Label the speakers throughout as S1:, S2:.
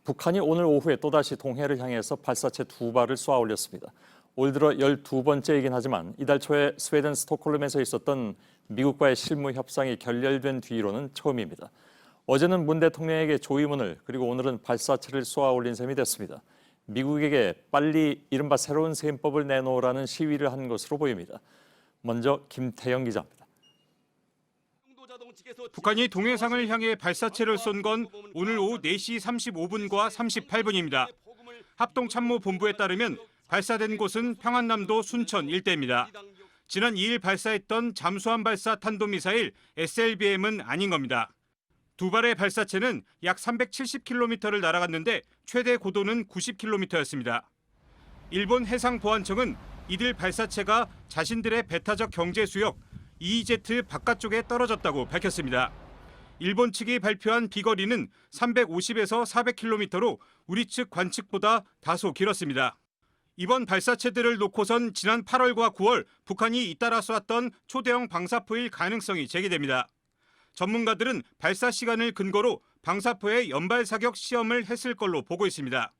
S1: 북한이 오늘 오후에 또다시 동해를 향해서 발사체 2발을 쏘아 올렸습니다. 올 들어 12번째이긴 하지만 이달 초에 스웨덴 스톡홀름에서 있었던 미국과의 실무 협상이 결렬된 뒤로는 처음입니다. 어제는 문 대통령에게 조의문을 그리고 오늘은 발사체를 쏘아 올린 셈이 됐습니다. 미국에게 빨리 이른바 새로운 셈법을 내놓으라는 시위를 한 것으로 보입니다. 먼저 김태영 기자입니다.
S2: 북한이 동해상을 향해 발사체를 쏜 건 오늘 오후 4시 35분과 38분입니다. 합동참모본부에 따르면 발사된 곳은 평안남도 순천 일대입니다. 지난 2일 발사했던 잠수함 발사 탄도미사일 SLBM은 아닌 겁니다. 두 발의 발사체는 약 370km를 날아갔는데 최대 고도는 90km였습니다. 일본 해상보안청은 이들 발사체가 자신들의 배타적 경제수역 EEZ 바깥쪽에 떨어졌다고 밝혔습니다. 일본 측이 발표한 비거리는 350에서 400km로 우리 측 관측보다 다소 길었습니다. 이번 발사체들을 놓고선 지난 8월과 9월 북한이 잇따라 쏘았던 초대형 방사포일 가능성이 제기됩니다. 전문가들은 발사 시간을 근거로 방사포의 연발 사격 시험을 했을 걸로 보고 있습니다.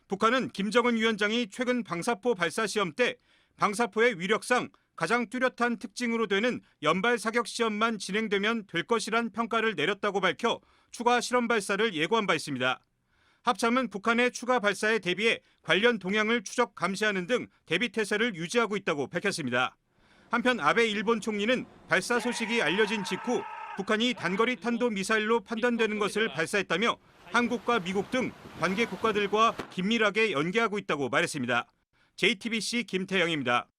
S2: 북한은 김정은 위원장이 최근 방사포 발사 시험 때 방사포의 위력상 가장 뚜렷한 특징으로 되는 연발 사격 시험만 진행되면 될 것이란 평가를 내렸다고 밝혀 추가 실험 발사를 예고한 바 있습니다. 합참은 북한의 추가 발사에 대비해 관련 동향을 추적 감시하는 등 대비 태세를 유지하고 있다고 밝혔습니다. 한편 아베 일본 총리는 발사 소식이 알려진 직후 북한이 단거리 탄도 미사일로 판단되는 것을 발사했다며 한국과 미국 등 관계 국가들과 긴밀하게 연계하고 있다고 말했습니다. JTBC 김태영입니다.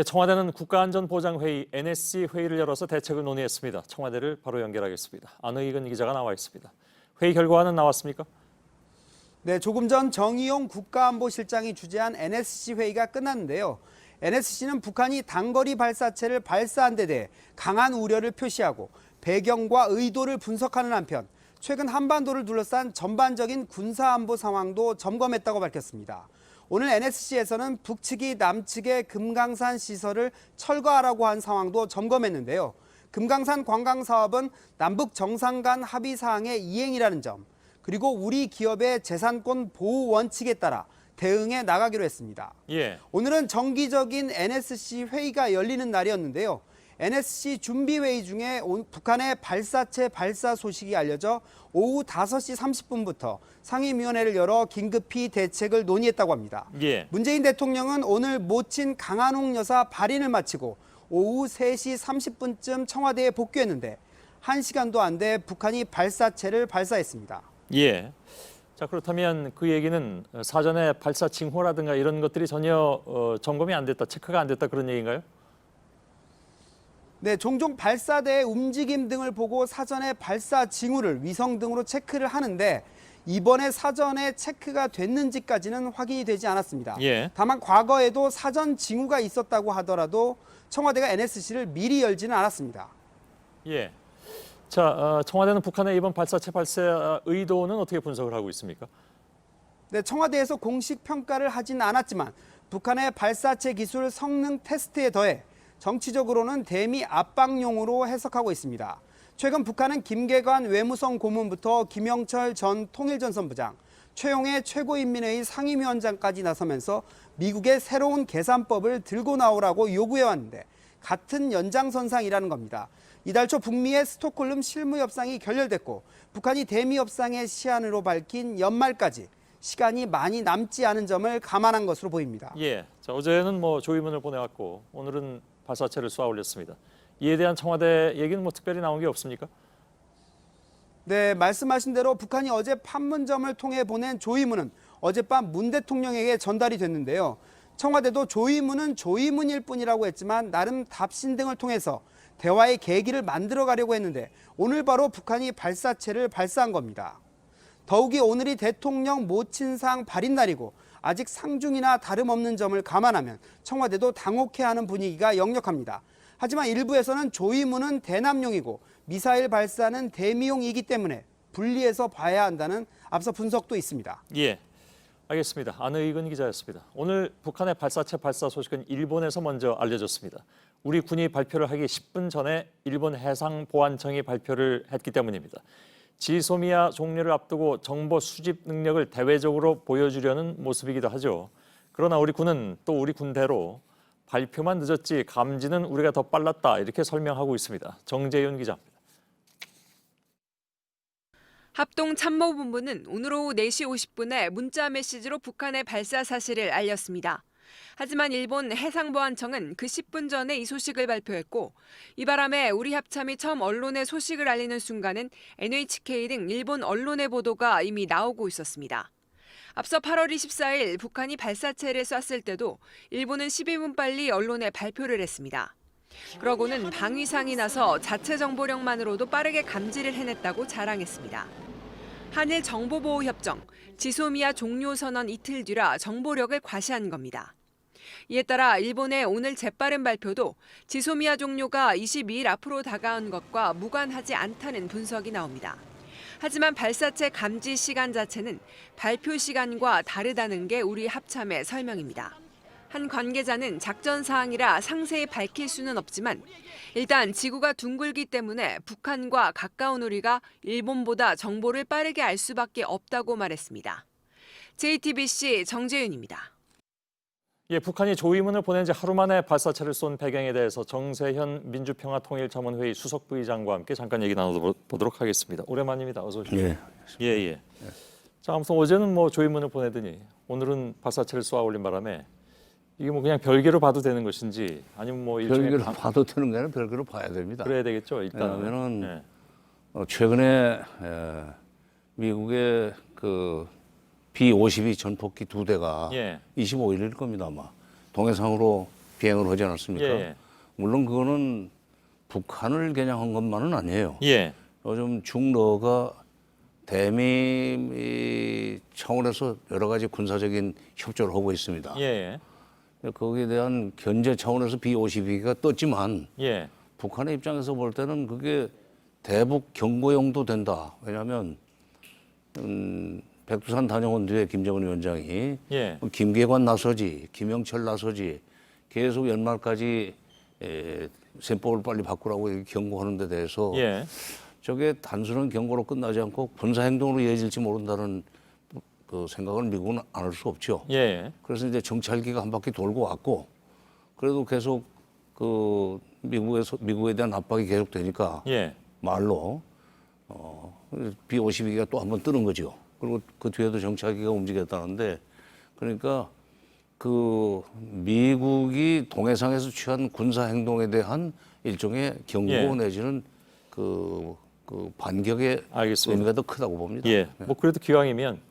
S1: 청와대는 국가안전보장회의 NSC 회의를 열어서 대책을 논의했습니다. 청와대를 바로 연결하겠습니다. 안의근 기자가 나와 있습니다. 회의 결과는 나왔습니까?
S3: 네, 조금 전 정의용 국가안보실장이 주재한 NSC 회의가 끝났는데요. NSC는 북한이 단거리 발사체를 발사한 데 대해 강한 우려를 표시하고 배경과 의도를 분석하는 한편 최근 한반도를 둘러싼 전반적인 군사안보 상황도 점검했다고 밝혔습니다. 오늘 NSC에서는 북측이 남측의 금강산 시설을 철거하라고 한 상황도 점검했는데요. 금강산 관광 사업은 남북 정상 간 합의 사항의 이행이라는 점, 그리고 우리 기업의 재산권 보호 원칙에 따라 대응해 나가기로 했습니다. 오늘은 정기적인 NSC 회의가 열리는 날이었는데요. NSC 준비회의 중에 북한의 발사체 발사 소식이 알려져 오후 5시 30분부터 상임위원회를 열어 긴급히 대책을 논의했다고 합니다. 문재인 대통령은 오늘 모친 강한홍 여사 발인을 마치고 오후 3시 30분쯤 청와대에 복귀했는데 1시간도 안 돼 북한이 발사체를 발사했습니다.
S1: 자, 그렇다면 그 얘기는 사전에 발사 징후라든가 이런 것들이 전혀 점검이 안 됐다, 체크가 안 됐다 그런 얘기인가요?
S3: 네, 종종 발사대의 움직임 등을 보고 사전에 발사 징후를 위성 등으로 체크를 하는데 이번에 사전에 체크가 됐는지까지는 확인이 되지 않았습니다. 다만 과거에도 사전 징후가 있었다고 하더라도 청와대가 NSC를 미리 열지는 않았습니다.
S1: 자, 청와대는 북한의 이번 발사체 발사 의도는 어떻게 분석을 하고 있습니까?
S3: 네, 청와대에서 공식 평가를 하진 않았지만 북한의 발사체 기술 성능 테스트에 더해 정치적으로는 대미 압박용으로 해석하고 있습니다. 최근 북한은 김계관 외무성 고문부터 김영철 전 통일전선부장, 최용해 최고인민회의 상임위원장까지 나서면서 미국의 새로운 계산법을 들고 나오라고 요구해왔는데 같은 연장선상이라는 겁니다. 이달 초 북미의 스톡홀름 실무협상이 결렬됐고 북한이 대미 협상의 시한으로 밝힌 연말까지 시간이 많이 남지 않은 점을 감안한 것으로 보입니다.
S1: 자, 어제는 조의문을 보내왔고 오늘은 발사체를 쏘아 올렸습니다. 이에 대한 청와대 얘기는 특별히 나온 게 없습니까?
S3: 네, 말씀하신 대로 북한이 어제 판문점을 통해 보낸 조의문은 어젯밤 문 대통령에게 전달이 됐는데요. 청와대도 조의문은 조의문일 뿐이라고 했지만 나름 답신 등을 통해서 대화의 계기를 만들어 가려고 했는데 오늘 바로 북한이 발사체를 발사한 겁니다. 더욱이 오늘이 대통령 모친상 발인 날이고 아직 상중이나 다름없는 점을 감안하면 청와대도 당혹해하는 분위기가 역력합니다. 하지만 일부에서는 조의문은 대남용이고 미사일 발사는 대미용이기 때문에 분리해서 봐야 한다는 앞서 분석도 있습니다.
S1: 알겠습니다. 안의근 기자였습니다. 오늘 북한의 발사체 발사 소식은 일본에서 먼저 알려졌습니다. 우리 군이 발표를 하기 10분 전에 일본 해상보안청이 발표를 했기 때문입니다. 지소미아 종료를 앞두고 정보 수집 능력을 대외적으로 보여주려는 모습이기도 하죠. 그러나 우리 군은 또 우리 군대로 발표만 늦었지 감지는 우리가 더 빨랐다 이렇게 설명하고 있습니다. 정재윤 기자입니다.
S4: 합동참모본부는 오늘 오후 4시 50분에 문자 메시지로 북한의 발사 사실을 알렸습니다. 하지만 일본 해상보안청은 그 10분 전에 이 소식을 발표했고 이 바람에 우리 합참이 처음 언론에 소식을 알리는 순간은 NHK 등 일본 언론의 보도가 이미 나오고 있었습니다. 앞서 8월 24일 북한이 발사체를 쐈을 때도 일본은 12분 빨리 언론에 발표를 했습니다. 그러고는 방위상이 나서 자체 정보력만으로도 빠르게 감지를 해냈다고 자랑했습니다. 한일 정보보호협정, 지소미아 종료 선언 이틀 뒤라 정보력을 과시한 겁니다. 이에 따라 일본의 오늘 재빠른 발표도 지소미아 종료가 22일 앞으로 다가온 것과 무관하지 않다는 분석이 나옵니다. 하지만 발사체 감지 시간 자체는 발표 시간과 다르다는 게 우리 합참의 설명입니다. 한 관계자는 작전 사항이라 상세히 밝힐 수는 없지만 일단 지구가 둥글기 때문에 북한과 가까운 우리가 일본보다 정보를 빠르게 알 수밖에 없다고 말했습니다. JTBC 정재윤입니다.
S1: 예, 북한이 조위문을 보낸 지 하루 만에 발사체를 쏜 배경에 대해서 정세현 민주평화통일자문회의 수석부의장과 함께 잠깐 얘기 나눠보도록 하겠습니다. 오랜만입니다. 어서 오십시오.
S5: 예.
S1: 예. 자, 아무튼 어제는 뭐 조위문을 보내더니 오늘은 발사체를 쏘아 올린 바람에 이게 뭐 그냥 별개로 봐도 되는 것인지 아니면 뭐 일종의
S5: 별개로 봐도 되는 게 아니라 별개로 봐야 됩니다.
S1: 그래야 되겠죠. 일단
S5: 왜냐하면 최근에 미국의 그 B-52 전폭기 2대가 25일일 겁니다 아마 동해상으로 비행을 하지 않았습니까?
S1: 예.
S5: 물론 그거는 북한을 겨냥한 것만은 아니에요.
S1: 예.
S5: 요즘 중러가 대미 차원에서 여러 가지 군사적인 협조를 하고 있습니다.
S1: 예.
S5: 거기에 대한 견제 차원에서 B-52가 떴지만
S1: 예.
S5: 북한의 입장에서 볼 때는 그게 대북 경고용도 된다. 왜냐하면 백두산 다녀온 뒤에 김정은 위원장이 김계관 나서지, 김영철 나서지 계속 연말까지 셈법을 빨리 바꾸라고 이렇게 경고하는 데 대해서 저게 단순한 경고로 끝나지 않고 군사 행동으로 이어질지 모른다는 그 생각은 미국은 안 할 수 없죠. 그래서 이제 정찰기가 한 바퀴 돌고 왔고 그래도 계속 그 미국에 대한 압박이 계속되니까 말로 B-52가 또 한 번 뜨는 거죠. 그리고 그 뒤에도 정찰기가 움직였다는데 그러니까 그 미국이 동해상에서 취한 군사 행동에 대한 일종의 경고 내지는 그 반격의 의미가 더 크다고 봅니다.
S1: 뭐 그래도 기왕이면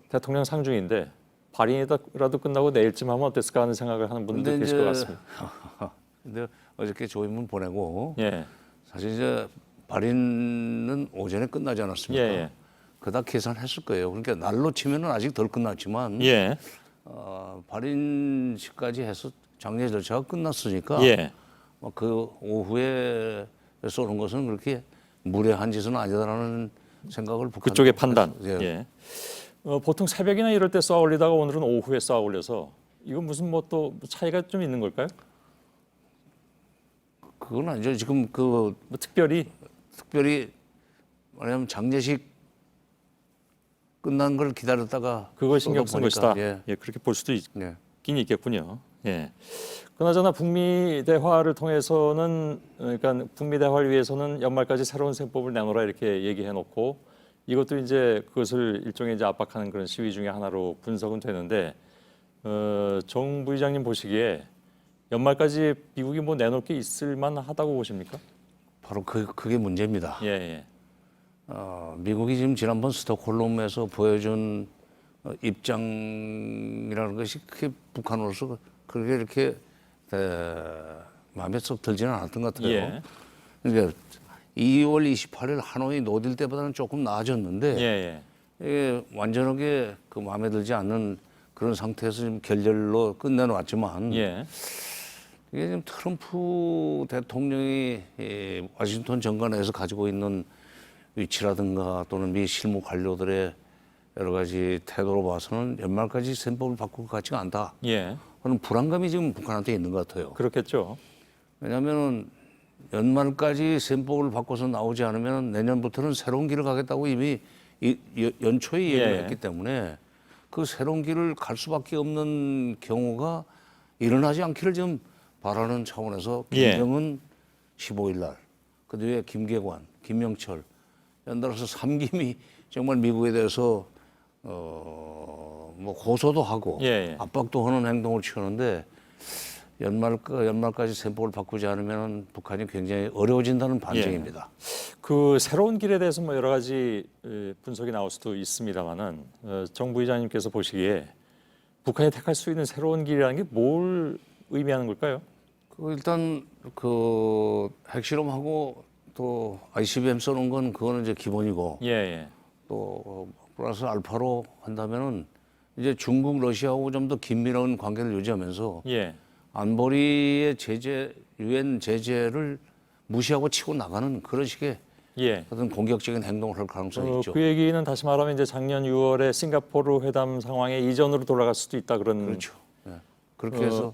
S1: 대통령 상중인데 발인이라도 끝나고 내일쯤 하면 어땠을까 하는 생각을 하는 분들 계실 것 같습니다.
S5: 근데 어저께 조인문 보내고 사실 이제 발인은 오전에 끝나지 않았습니까? 그다 계산했을 거예요. 그러니까 날로 치면은 아직 덜 끝났지만 발인식까지 해서 장례 절차가 끝났으니까 그 오후에 쏘는 것은 그렇게 무례한 짓은 아니다라는 생각을
S1: 그쪽의 판단. 보통 새벽이나 이럴 때 쏘아 올리다가 오늘은 오후에 쏘아 올려서 이건 무슨 뭐 또 차이가 좀 있는 걸까요?
S5: 그건 아니죠. 지금 그
S1: 뭐 특별히
S5: 왜냐하면 장례식 끝난 걸 기다렸다가
S1: 그걸 신경 쓴 것이다. 그렇게 볼 수도 있긴 있겠군요. 그나저나 북미 대화를 통해서는 그러니까 북미 대화를 위해서는 연말까지 새로운 셈법을 내놓으라 이렇게 얘기해놓고 이것도 이제 그것을 일종의 이제 압박하는 그런 시위 중에 하나로 분석은 되는데 정 부의장님 보시기에 연말까지 미국이 뭐 내놓을 게 있을 만하다고 보십니까?
S5: 바로 그게 문제입니다. 미국이 지금 지난번 스톡홀름에서 보여준 입장이라는 것이 크게 북한으로서 그렇게 이렇게 마음에 쏙 들지는 않았던 것 같아요. 그러니까 2월 28일 하노이 노딜 때보다는 조금 나아졌는데 이게 완전하게 그 마음에 들지 않는 그런 상태에서 지금 결렬로 끝내놓았지만 이게 지금 트럼프 대통령이 워싱턴 정관에서 가지고 있는 위치라든가 또는 미 실무 관료들의 여러 가지 태도로 봐서는 연말까지 셈법을 바꿀 것 같지가 않다. 그런 불안감이 지금 북한한테 있는 것 같아요.
S1: 그렇겠죠.
S5: 왜냐하면 연말까지 셈법을 바꿔서 나오지 않으면 내년부터는 새로운 길을 가겠다고 이미 연초에 얘기를
S1: 예.
S5: 했기 때문에 그 새로운 길을 갈 수밖에 없는 경우가 일어나지 않기를 좀 바라는 차원에서
S1: 예.
S5: 김정은 15일 날, 그 뒤에 김계관, 김영철 연달아서 3김이 정말 미국에 대해서 뭐 고소도 하고
S1: 예.
S5: 압박도 하는 행동을 취하는데 연말까지 셈법을 바꾸지 않으면 북한이 굉장히 어려워진다는 반증입니다.
S1: 그 새로운 길에 대해서 뭐 여러 가지 분석이 나올 수도 있습니다만은 정 부의장님께서 보시기에 북한이 택할 수 있는 새로운 길이라는 게 뭘 의미하는 걸까요?
S5: 일단 그 핵실험하고 또 ICBM 쏘는 건 그거는 이제 기본이고
S1: 예.
S5: 또 플러스 알파로 한다면은 이제 중국 러시아하고 좀 더 긴밀한 관계를 유지하면서
S1: 예.
S5: 안보리의 제재, 유엔 제재를 무시하고 치고 나가는 그런 식의
S1: 예.
S5: 어떤 공격적인 행동을 할 가능성이 있죠.
S1: 그 얘기는 다시 말하면 이제 작년 6월에 싱가포르 회담 상황에 이전으로 돌아갈 수도 있다 그런.
S5: 그렇죠. 예. 그렇게 해서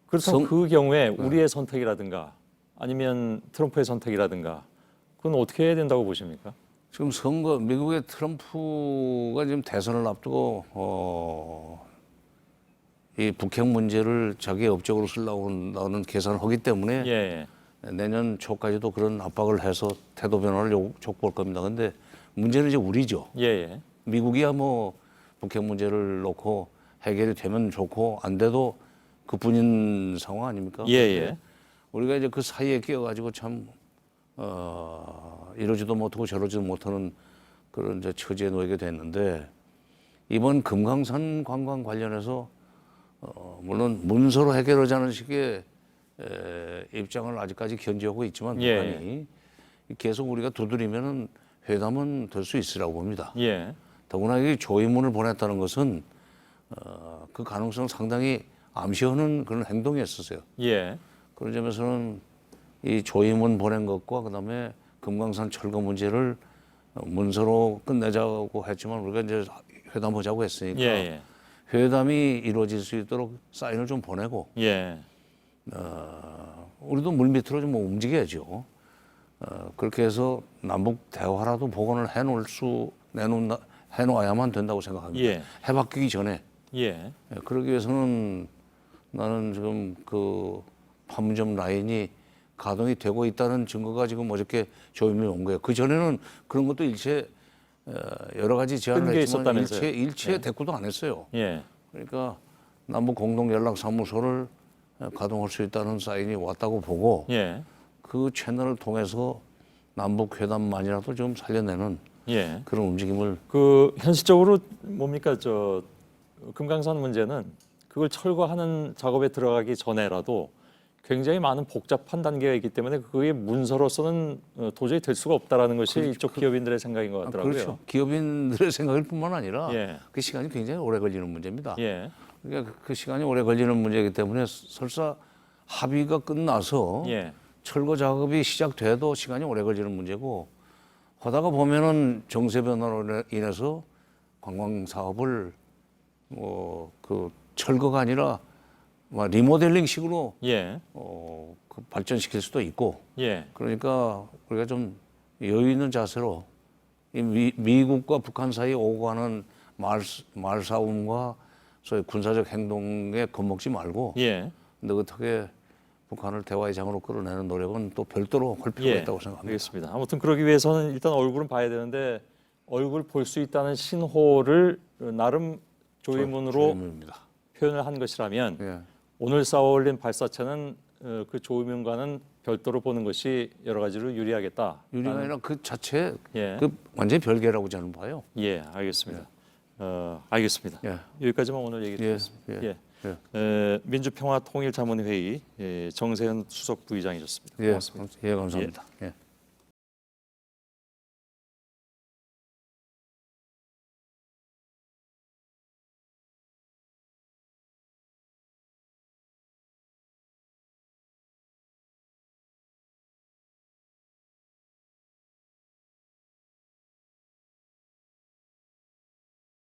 S1: 그렇다면 그 경우에 우리의 선택이라든가 아니면 트럼프의 선택이라든가 그건 어떻게 해야 된다고 보십니까?
S5: 지금 미국의 트럼프가 지금 대선을 앞두고 이 북핵 문제를 자기의 업적으로 쓰려고 나오는 계산을 하기 때문에
S1: 예.
S5: 내년 초까지도 그런 압박을 해서 태도 변화를 촉구할 겁니다. 근데 문제는 이제 우리죠.
S1: 예.
S5: 미국이야 뭐 북핵 문제를 놓고 해결이 되면 좋고 안 돼도 그뿐인 상황 아닙니까?
S1: 예.
S5: 우리가 이제 그 사이에 끼어가지고 참 이러지도 못하고 저러지도 못하는 그런 이제 처지에 놓이게 됐는데 이번 금강산 관광 관련해서 물론 문서로 해결하자는 식의 입장을 아직까지 견지하고 있지만
S1: 예.
S5: 북한이 계속 우리가 두드리면은 회담은 될 수 있으라고 봅니다.
S1: 예.
S5: 더구나 이 조의문을 보냈다는 것은 그 가능성 상당히 암시하는 그런 행동이었었어요.
S1: 예.
S5: 그런 점에서는 이 조의문 보낸 것과 그다음에 금강산 철거 문제를 문서로 끝내자고 했지만 우리가 이제 회담하자고 했으니까
S1: 예.
S5: 회담이 이루어질 수 있도록 사인을 좀 보내고
S1: 예.
S5: 우리도 물밑으로 좀 움직여야죠. 그렇게 해서 남북 대화라도 복원을 해놓아야만 된다고 생각합니다.
S1: 예.
S5: 해 바뀌기 전에.
S1: 예.
S5: 그러기 위해서는 나는 지금 그 판문점 라인이 가동이 되고 있다는 증거가 지금 어저께 조임이 온 거예요. 그 전에는 그런 것도 일체 여러 가지 제안을
S1: 끈게
S5: 했지만
S1: 있었다면서요?
S5: 일체 대꾸도 안 했어요.
S1: 예.
S5: 그러니까 남북 공동 연락 사무소를 가동할 수 있다는 사인이 왔다고 보고
S1: 예.
S5: 그 채널을 통해서 남북 회담만이라도 좀 살려내는
S1: 예.
S5: 그런 움직임을
S1: 그 현실적으로 뭡니까 저 금강산 문제는 그걸 철거하는 작업에 들어가기 전에라도 굉장히 많은 복잡한 단계가 있기 때문에 그게 문서로서는 도저히 될 수가 없다라는 것이 이쪽 기업인들의 생각인 것 같더라고요.
S5: 그렇죠. 기업인들의 생각일 뿐만 아니라
S1: 예.
S5: 그 시간이 굉장히 오래 걸리는 문제입니다.
S1: 예.
S5: 그러니까 그 시간이 오래 걸리는 문제이기 때문에 설사 합의가 끝나서
S1: 예.
S5: 철거 작업이 시작돼도 시간이 오래 걸리는 문제고 하다가 보면은 정세 변화로 인해서 관광 사업을 그 철거가 아니라 리모델링식으로
S1: 예.
S5: 그 발전시킬 수도 있고
S1: 예.
S5: 그러니까 우리가 좀 여유 있는 자세로 이 미국과 북한 사이에 오고 가는 말싸움과 소위 군사적 행동에 겁먹지 말고
S1: 예.
S5: 느긋하게 북한을 대화의 장으로 끌어내는 노력은 또 별도로 할 필요가 있다고 생각합니다.
S1: 알겠습니다. 아무튼 그러기 위해서는 일단 얼굴은 봐야 되는데 얼굴 볼 수 있다는 신호를 나름 조의문으로
S5: 조의문입니다.
S1: 표현을 한 것이라면
S5: 예.
S1: 오늘 쌓아올린 발사체는 그 조의문과는 별도로 보는 것이 여러 가지로 유리하겠다.
S5: 유리가 아니라 그 자체
S1: 예.
S5: 그 완전히 별개라고 저는 봐요.
S1: 예, 알겠습니다. 알겠습니다.
S5: 예.
S1: 여기까지만 오늘 얘기 드리겠습니다.
S5: 예.
S1: 민주평화통일자문회의 정세현 수석 부의장이셨습니다. 고맙습니다.
S5: 감사합니다. 예.